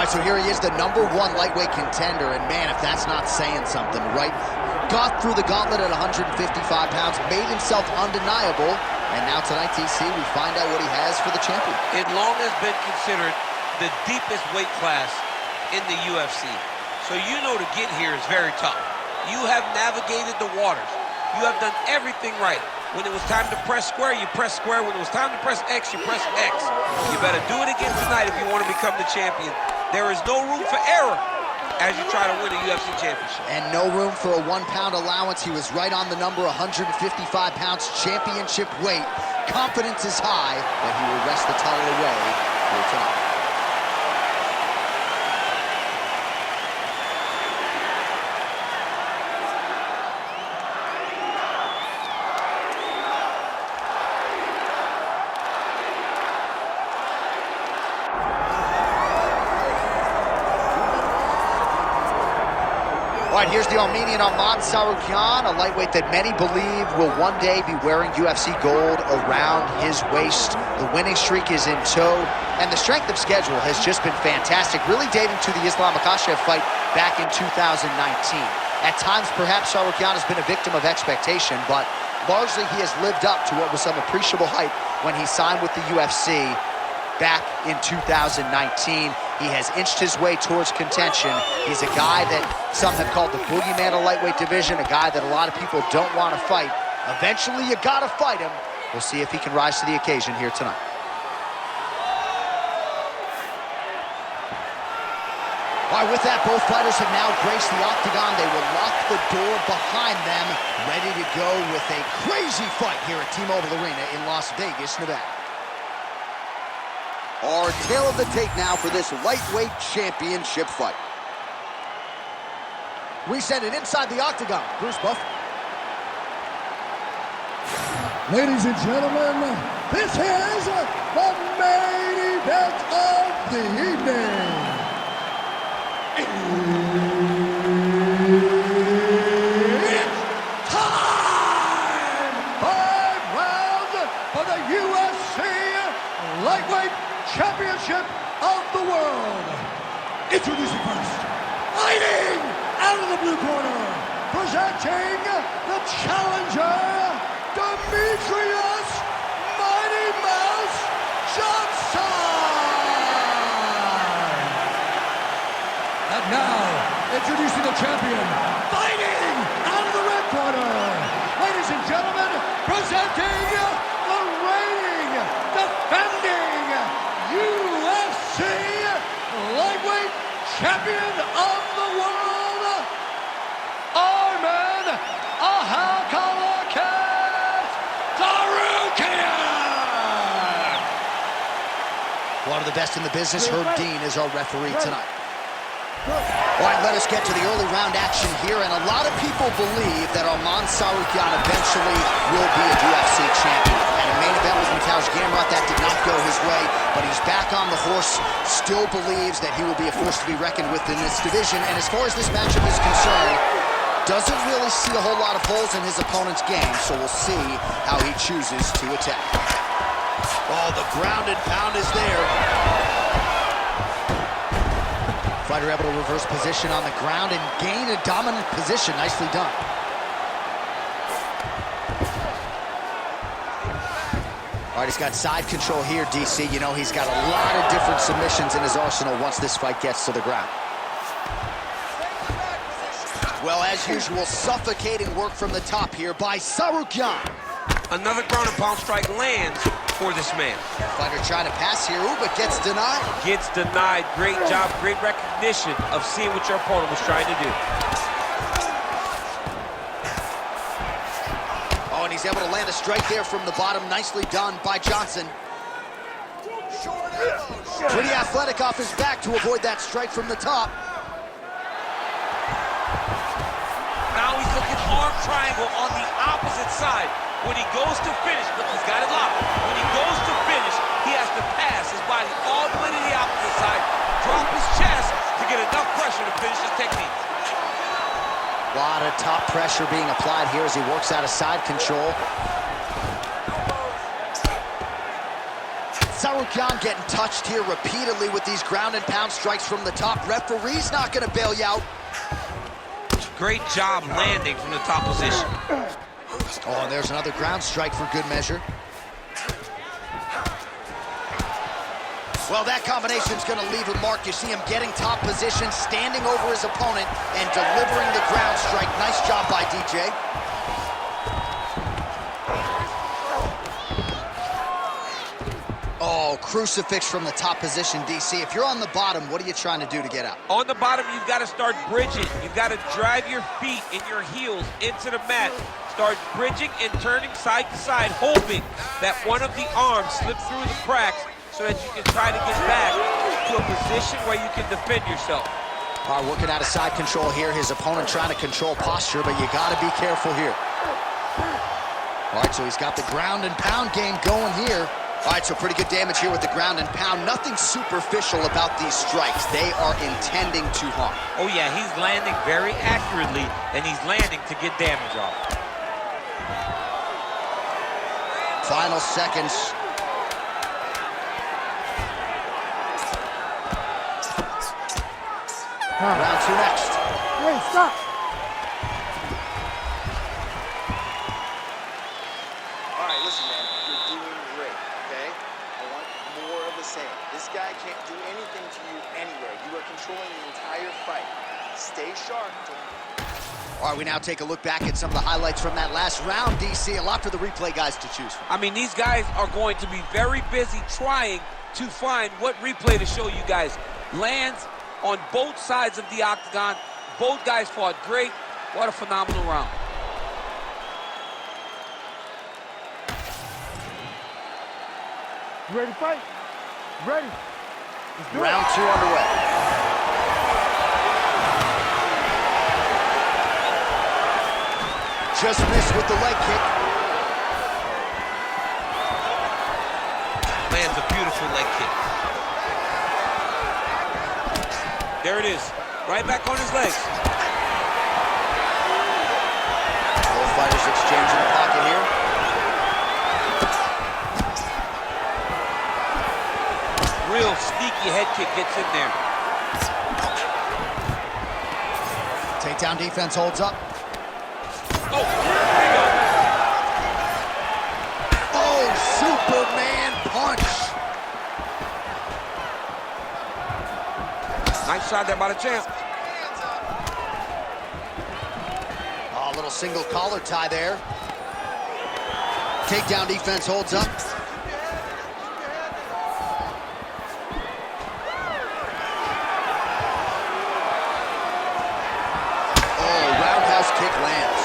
right, so here he is, the #1 lightweight contender, and man, if that's not saying something, right? Got through the gauntlet at 155 pounds, made himself undeniable, and now tonight, TC, we find out what he has for the champion. It long has been considered the deepest weight class in the UFC. So you know to get here is very tough. You have navigated the waters. You have done everything right. When it was time to press square, you press square. When it was time to press X, you press X. You better do it again tonight if you want to become the champion. There is no room for error as you try to win a UFC championship. And no room for a 1-pound allowance. He was right on the number, 155 pounds, championship weight. Confidence is high, but he will wrest the title away here tonight. All right, here's the Armenian Arman Tsarukyan, a lightweight that many believe will one day be wearing UFC gold around his waist. The winning streak is in tow, and the strength of schedule has just been fantastic, really dating to the Islam Makhachev fight back in 2019. At times, perhaps Tsarukyan has been a victim of expectation, but largely he has lived up to what was some appreciable hype when he signed with the UFC back in 2019. He has inched his way towards contention. He's a guy that some have called the boogeyman of lightweight division, a guy that a lot of people don't want to fight. Eventually, you gotta fight him. We'll see if he can rise to the occasion here tonight. All right, with that, both fighters have now graced the octagon. They will lock the door behind them, ready to go with a crazy fight here at T-Mobile Arena in Las Vegas, Nevada. Our tail of the tape now for this lightweight championship fight. We send it inside the octagon. Bruce Buff. Ladies and gentlemen, this is the main event of the evening. It's time! 5 rounds for the UFC lightweight championship of the world. Introducing first, fighting out of the blue corner, presenting the challenger, Demetrious Mighty Mouse Johnson. And now, introducing the champion, fighting out of the red corner, ladies and gentlemen, presenting the reigning, defending UFC lightweight champion of the world, Arman Tsarukyan. One of the best in the business, Herb Dean, is our referee tonight. All right, let us get to the early round action here, and a lot of people believe that Arman Tsarukyan eventually will be a UFC champion. And a main event with Mateusz Gamrot, that did not go his way, but he's back on the horse, still believes that he will be a force to be reckoned with in this division, and as far as this matchup is concerned, doesn't really see a whole lot of holes in his opponent's game, so we'll see how he chooses to attack. Oh, the ground and pound is there. Fighter able to reverse position on the ground and gain a dominant position. Nicely done. All right, he's got side control here, DC. You know, he's got a lot of different submissions in his arsenal once this fight gets to the ground. Well, as usual, suffocating work from the top here by Tsarukyan. Another ground and pound strike lands for this man. Fighter trying to pass here, but gets denied. Gets denied. Great job, great recognition of seeing what your opponent was trying to do. Oh, and he's able to land a strike there from the bottom. Nicely done by Johnson. Pretty athletic off his back to avoid that strike from the top. Now he's looking arm triangle on the opposite side. When he goes to finish, look, he's got it locked. When he goes to finish, he has to pass his body all the way to the opposite side, drop his chest to get enough pressure to finish his technique. A lot of top pressure being applied here as he works out of side control. Tsarukyan getting touched here repeatedly with these ground and pound strikes from the top. Referee's not going to bail you out. Great job landing from the top position. Oh, and there's another ground strike for good measure. Well, that combination's going to leave a mark. You see him getting top position, standing over his opponent, and delivering the ground strike. Nice job by DJ. Oh, crucifix from the top position, DC. If you're on the bottom, what are you trying to do to get out? On the bottom, you've got to start bridging. You've got to drive your feet and your heels into the mat. Start bridging and turning side to side, hoping that one of the arms slips through the cracks so that you can try to get back to a position where you can defend yourself. All right, working out of side control here. His opponent trying to control posture, but you got to be careful here. All right, so he's got the ground and pound game going here. All right, so pretty good damage here with the ground and pound. Nothing superficial about these strikes. They are intending to harm. Oh, yeah, he's landing very accurately, and he's landing to get damage off. Final seconds. Round two next. Hey, stop. All right, listen, man. You're doing great, okay? I want more of the same. This guy can't do anything to you anywhere. You are controlling the entire fight. Stay sharp. All right, we now take a look back at some of the highlights from that last round, DC. A lot for the replay guys to choose from. I mean, these guys are going to be very busy trying to find what replay to show you guys. Lands on both sides of the octagon. Both guys fought great. What a phenomenal round. You ready to fight? Ready. Let's do Round it. two underway. Just missed with the leg kick. Lands a beautiful leg kick. There it is. Right back on his legs. Both fighters exchanging the pocket here. Real sneaky head kick gets in there. Takedown defense holds up. Oh, there you go. Oh, Superman punch. Nice shot there by the champ. Oh, a little single collar tie there. Takedown defense holds up. Kick lands.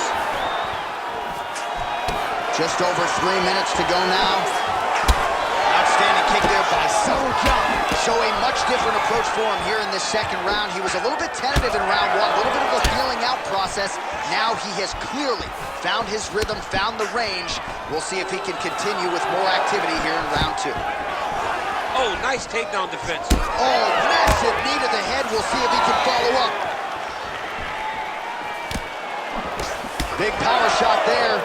Just over 3 minutes to go now. Outstanding kick there by Tsarukyan. Show a much different approach for him here in this second round. He was a little bit tentative in round one, a little bit of a feeling out process. Now he has clearly found his rhythm, found the range. We'll see if he can continue with more activity here in round two. Oh, nice takedown defense. Oh, massive knee to the head. We'll see if he can follow up. Big power shot there.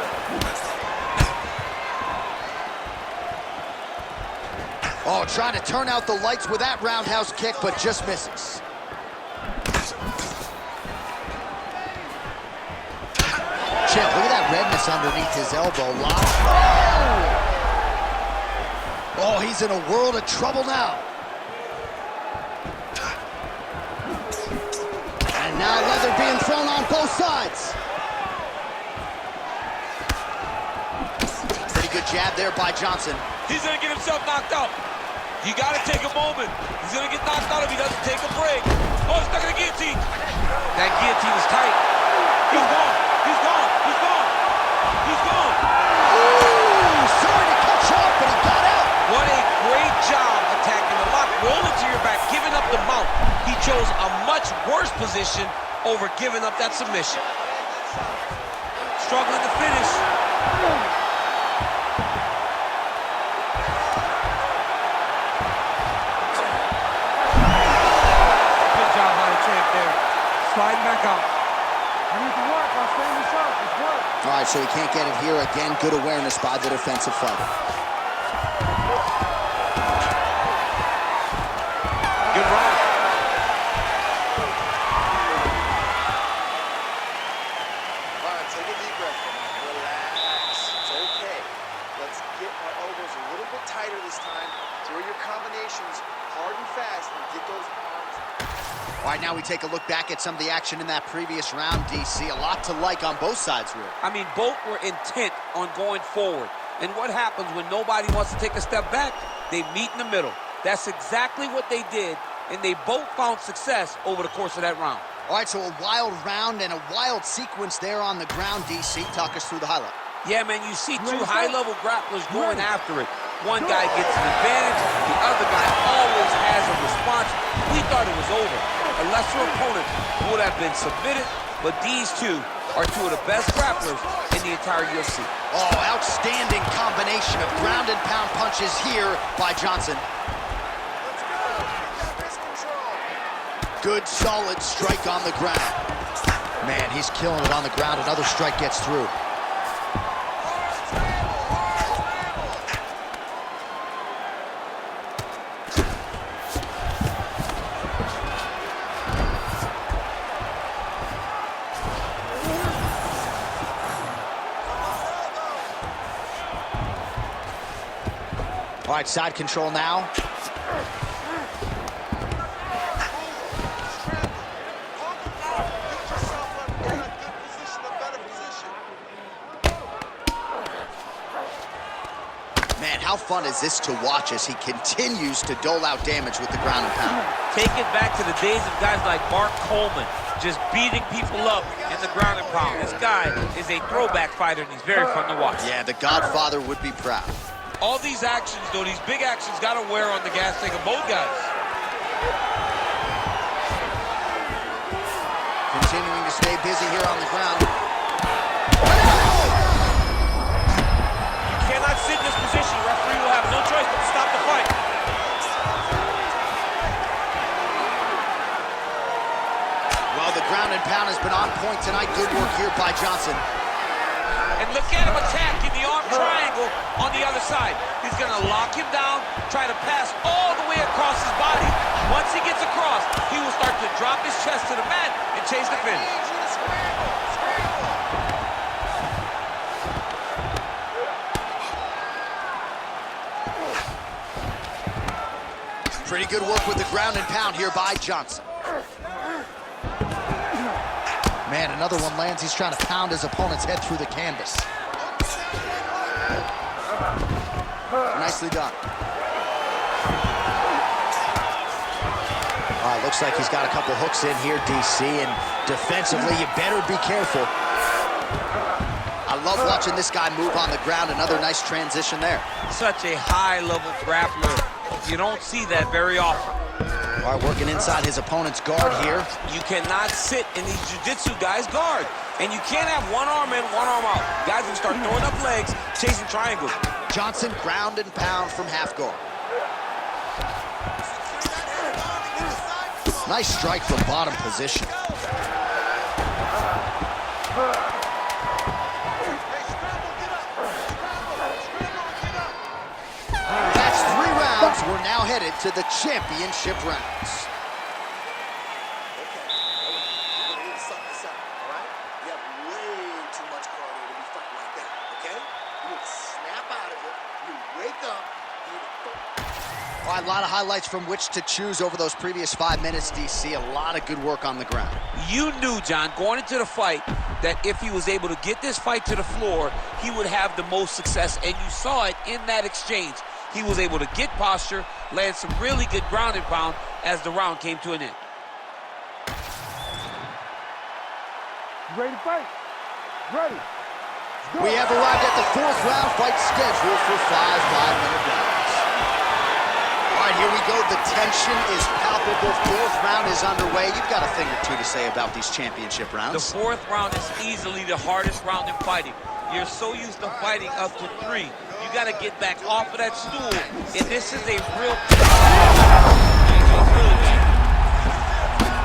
Oh, trying to turn out the lights with that roundhouse kick, but just misses. Champ, look at that redness underneath his elbow. Oh, he's in a world of trouble now. And now leather being thrown on both sides. Good jab there by Johnson. He's gonna get himself knocked out. You gotta take a moment. He's gonna get knocked out if he doesn't take a break. Oh, he's stuck in the guillotine. That guillotine is tight. He's gone. He's gone. He's gone. He's gone. Ooh, sorry to cut you off, but he got out. What a great job attacking the lock. Roll into your back, giving up the mount. He chose a much worse position over giving up that submission. Struggling to finish. Sliding back out. I need to work. I'll stay in the shot. Let's work. All right, so he can't get it here. Again, good awareness by the defensive fighter. we take a look back at some of the action in that previous round, DC. A lot to like on both sides, really. I mean, both were intent on going forward. And what happens when nobody wants to take a step back? They meet in the middle. That's exactly what they did, and they both found success over the course of that round. All right, so a wild round and a wild sequence there on the ground, DC. Talk us through the highlight. Yeah, man, you see two high-level grapplers going after it. One guy gets an advantage, the other guy always has a response. We thought it was over. A lesser opponent would have been submitted, but these two are two of the best grapplers in the entire UFC. Oh, outstanding combination of ground and pound punches here by Johnson. Good, solid strike on the ground. Man, he's killing it on the ground. Another strike gets through. All right, side control now. Man, how fun is this to watch as he continues to dole out damage with the ground and pound? Take it back to the days of guys like Mark Coleman, just beating people up in the ground and pound. This guy is a throwback fighter, and he's very fun to watch. Yeah, the Godfather would be proud. All these actions, though, these big actions got to wear on the gas tank of both guys. Continuing to stay busy here on the ground. You cannot sit in this position. The referee will have no choice but to stop the fight. Well, the ground and pound has been on point tonight. Good work here by Johnson. And look at him attack in the arm triangle on the other side. He's going to lock him down, try to pass all the way across his body. Once he gets across, he will start to drop his chest to the mat and chase the finish. Pretty good work with the ground and pound here by Johnson. Man, another one lands. He's trying to pound his opponent's head through the canvas. Nicely done. Looks like he's got a couple hooks in here, DC, and defensively, you better be careful. I love watching this guy move on the ground. Another nice transition there. Such a high-level grappler. You don't see that very often. All right, working inside his opponent's guard here. You cannot sit in these jiu-jitsu guys' guard. And you can't have one arm in, one arm out. Guys will start throwing up legs, chasing triangles. Johnson ground and pound from half guard. Nice strike from bottom position. That's 3 rounds. We're now headed to the championship rounds. A lot of highlights from which to choose over those previous 5 minutes, DC. A lot of good work on the ground. You knew, John, going into the fight, that if he was able to get this fight to the floor, he would have the most success, and you saw it in that exchange. He was able to get posture, land some really good ground and pound as the round came to an end. You ready to fight? Ready. We have arrived at the 4th round fight scheduled for 5 5-minute rounds. All right, here we go. The tension is palpable. 4th round is underway. You've got a thing or two to say about these championship rounds. The 4th round is easily the hardest round in fighting. You're so used to fighting up to 3. You got to get back off of that stool. And this is a real...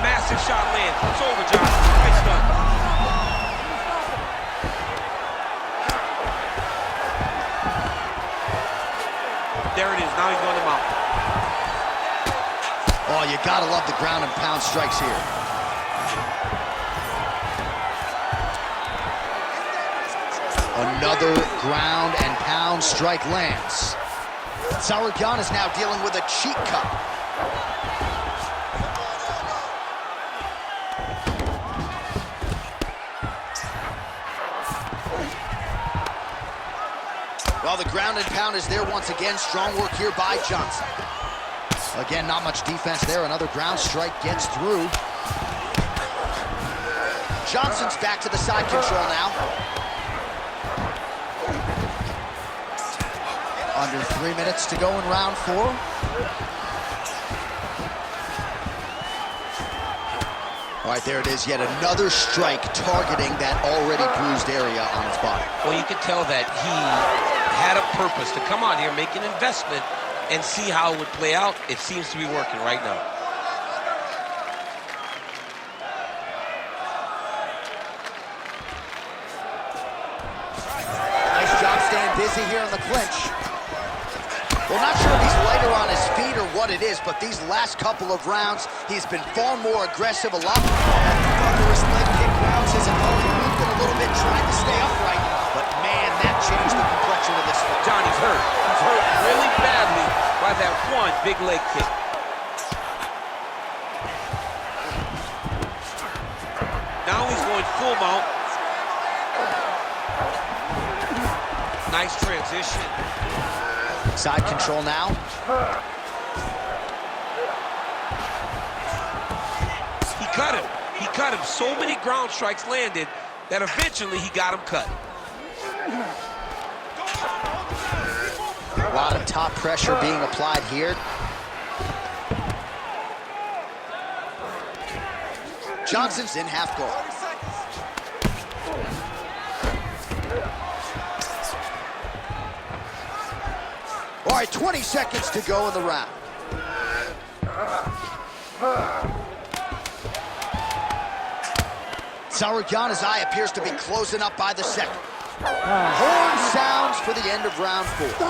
Massive shot lands. It's over, John. Fight's done. There it is. Now he's going to mount. Oh, you gotta love the ground and pound strikes here. Another ground and pound strike lands. Tsarukyan is now dealing with a cheek cup. Well, the ground and pound is there once again. Strong work here by Johnson. Again, not much defense there. Another ground strike gets through. Johnson's back to the side control now. Under 3 minutes to go in round 4. All right, there it is. Yet another strike targeting that already bruised area on his body. Well, you could tell that he had a purpose to come out here, make an investment, and see how it would play out. It seems to be working right now. Nice job staying busy here in the clinch. Well, not sure if he's lighter on his feet or what it is, but these last couple of rounds, he's been far more aggressive, a lot more thunderous leg kick rounds. His opponent weakened a little bit, trying to stay upright, but man, that changed the complexion of this fight. Johnny's hurt. He's hurt really badly by that one big leg kick. Now he's going full mount. Nice transition. Side control now. He cut him. He cut him. So many ground strikes landed that eventually he got him cut. A lot of top pressure being applied here. Johnson's in half guard. All right, 20 seconds to go in the round. Tsarukyan's eye appears to be closing up by the second. Horn sounds for the end of round 4.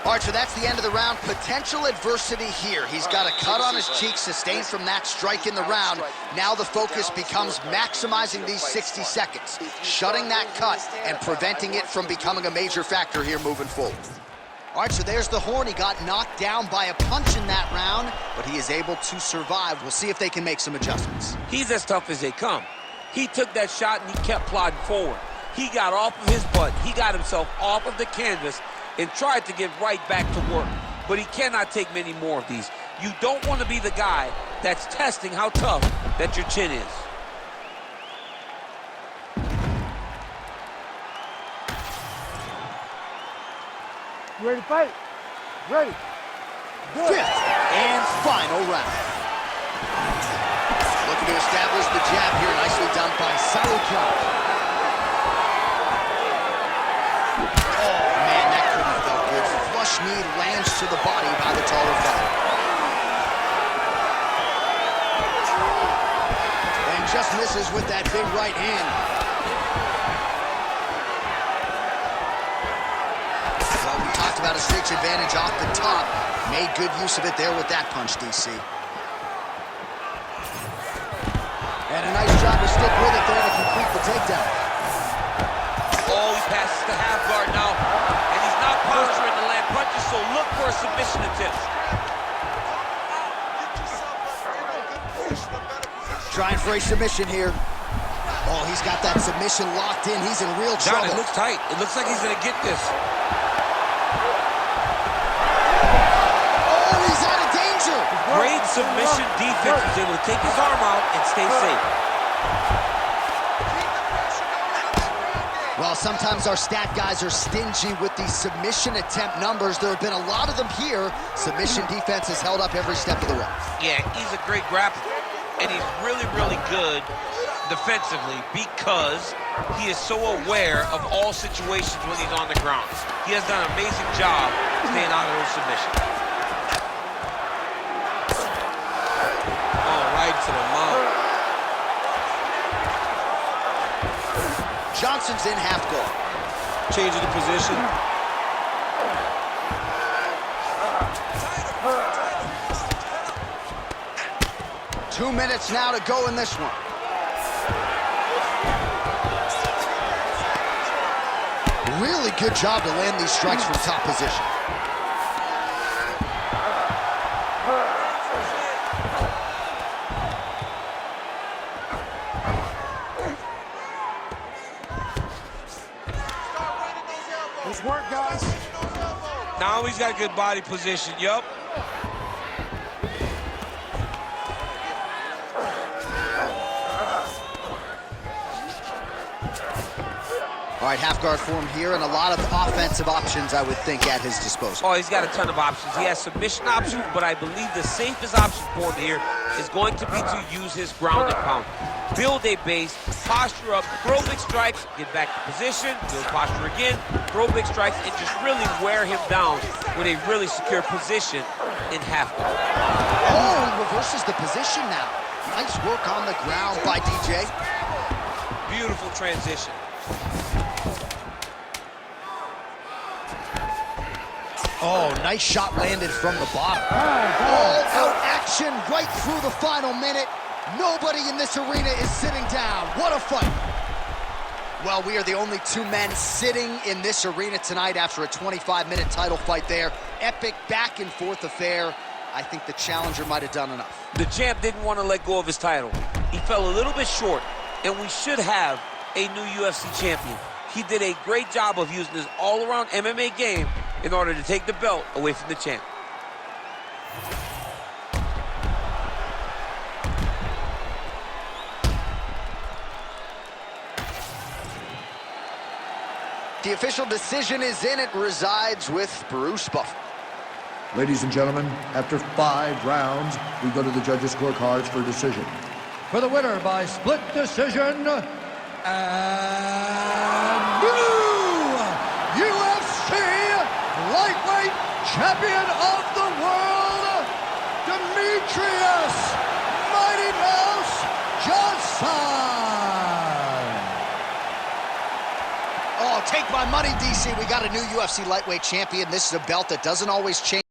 All right, so that's the end of the round. Potential adversity here. He's got a cut on his cheek sustained from that strike in the round. Now the focus becomes maximizing these 60 seconds, shutting that cut and preventing it from becoming a major factor here moving forward. All right, so there's the horn. He got knocked down by a punch in that round, but he is able to survive. We'll see if they can make some adjustments. He's as tough as they come. He took that shot and he kept plodding forward. He got off of his butt. He got himself off of the canvas and tried to get right back to work. But he cannot take many more of these. You don't want to be the guy that's testing how tough that your chin is. You ready to fight? Ready. Good. Fifth and final round. Looking to establish the jab here. Nicely done by Tsarukyan. Oh, man, that couldn't have felt good. Flush knee lands to the body by the taller fighter. And just misses with that big right hand. Well, we talked about his reach advantage off the top. Made good use of it there with that punch, DC. And a nice job to stick with it there to complete the takedown. Oh, he passes the half guard now. And he's not posturing to land punches, so look for a submission attempt. Trying for a submission here. Oh, he's got that submission locked in. He's in real trouble. John, it looks tight. It looks like he's going to get this. Oh, he's out of danger. Great submission defense. He's able to take his arm out and stay safe. Well, sometimes our stat guys are stingy with these submission attempt numbers. There have been a lot of them here. Submission defense has held up every step of the way. Yeah, he's a great grappler. And he's really, really good defensively because he is so aware of all situations when he's on the ground. He has done an amazing job staying out of those submissions. Oh, right to the mouth. Johnson's in half guard. Changing the position. 2 minutes now to go in this one. Really good job to land these strikes from top position. Nice work, guys. Now he's got a good body position. Yup. All right, half guard form here, and a lot of offensive options, I would think, at his disposal. Oh, he's got a ton of options. He has submission options, but I believe the safest option for him here is going to be to use his ground and pound. Build a base, posture up, throw big strikes, get back to position, build posture again, throw big strikes, and just really wear him down with a really secure position in half guard. Oh, he reverses the position now. Nice work on the ground by DJ. Beautiful transition. Oh, nice shot landed from the bottom. All-out action right through the final minute. Nobody in this arena is sitting down. What a fight. Well, we are the only two men sitting in this arena tonight after a 25-minute title fight there. Epic back-and-forth affair. I think the challenger might have done enough. The champ didn't want to let go of his title. He fell a little bit short, and we should have a new UFC champion. He did a great job of using his all-around MMA game in order to take the belt away from the champ. The official decision is in. It resides with Bruce Buffer. Ladies and gentlemen, after 5 rounds, we go to the judges' scorecards for decision. For the winner by split decision, and new UFC lightweight champion of the world, Demetrious Mighty Mouse Johnson. Oh, take my money, DC. We got a new UFC lightweight champion. This is a belt that doesn't always change.